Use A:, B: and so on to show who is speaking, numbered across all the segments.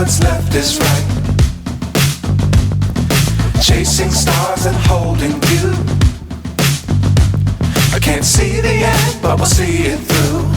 A: what's left is right. Chasing stars and holding you. I can't see the end, but we'll see it through.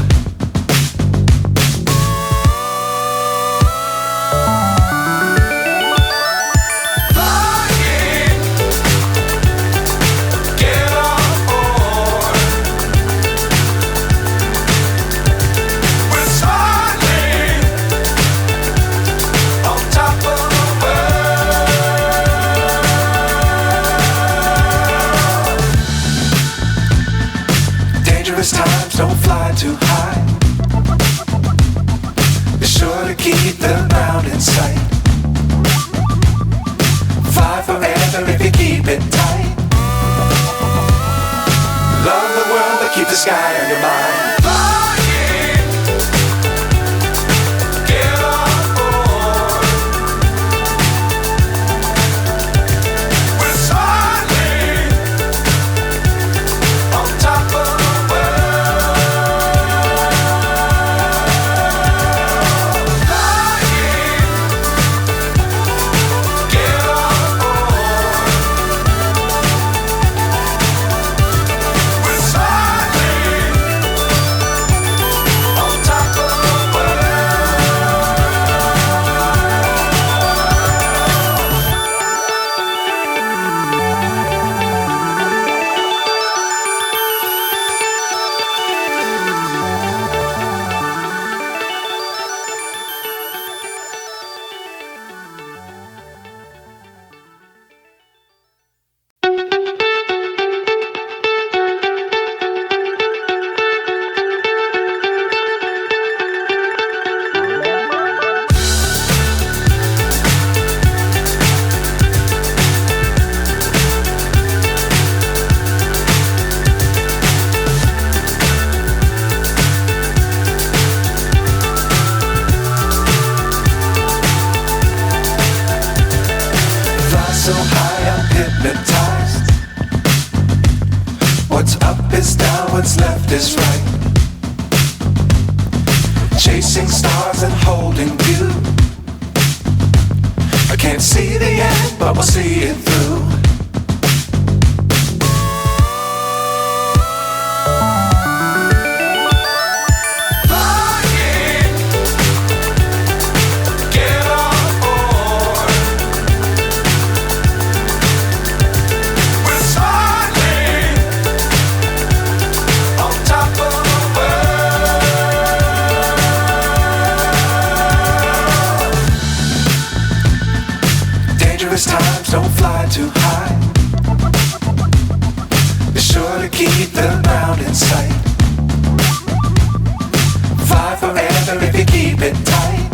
A: Times don't fly too high. Be sure to keep the ground in sight. Fly forever if you keep it tight. Love the world but keep the sky on your mind. So high I'm hypnotized. What's up is down, what's left is right. Chasing stars and holding you. I can't see the end, but we'll see it through. Times don't fly too high. Be sure to keep the ground in sight. Fly forever if you keep it tight.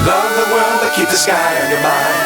A: Love the world but keep the sky on your mind.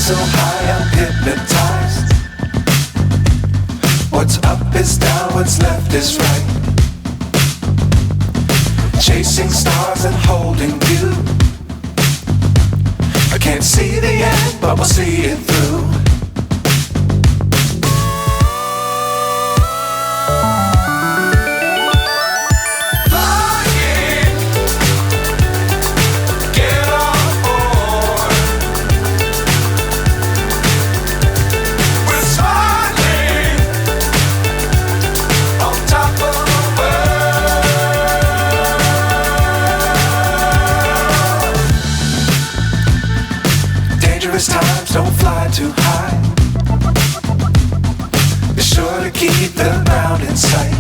A: So high I'm hypnotized. What's up is down, what's left is right. Chasing stars and holding you. I can't see the end, but we'll see it through. don't fly too high. Be sure to keep the ground in sight.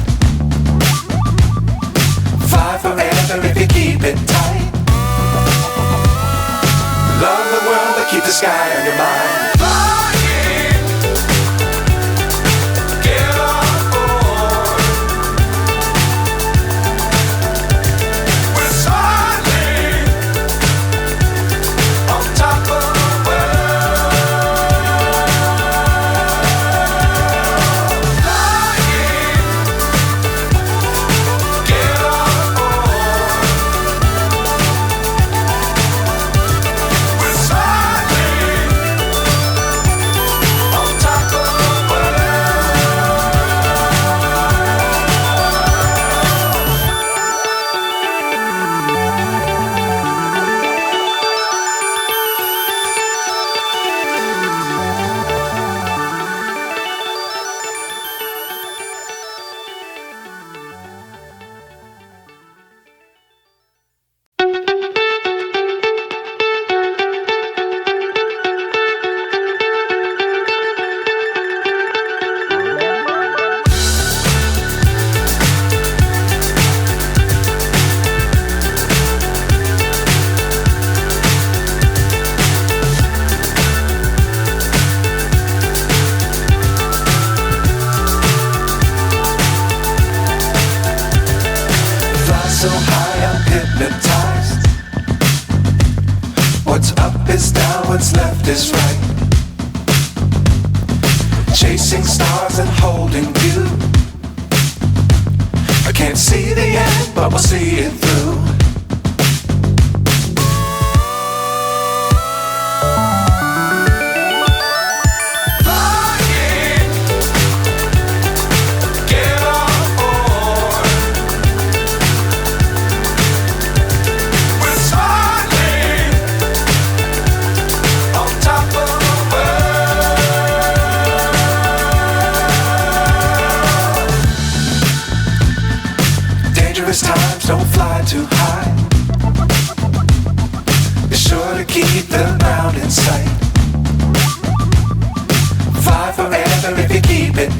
A: Fly forever if you keep it tight. Love the world but keep the sky on your mind. Flying, get on board. We're soaring on top of the world. Flying, get on board. We're soaring on top of the world. Fly so high I'm hypnotized. What's up is down, what's left is right. Chasing stars and holding you. I can't see the end, but we'll see it through. Flying, get on board. We're soaring on top of the world. Dangerous times, don't fly too high. Be sure to keep the ground in sight. Fly forever if you keep it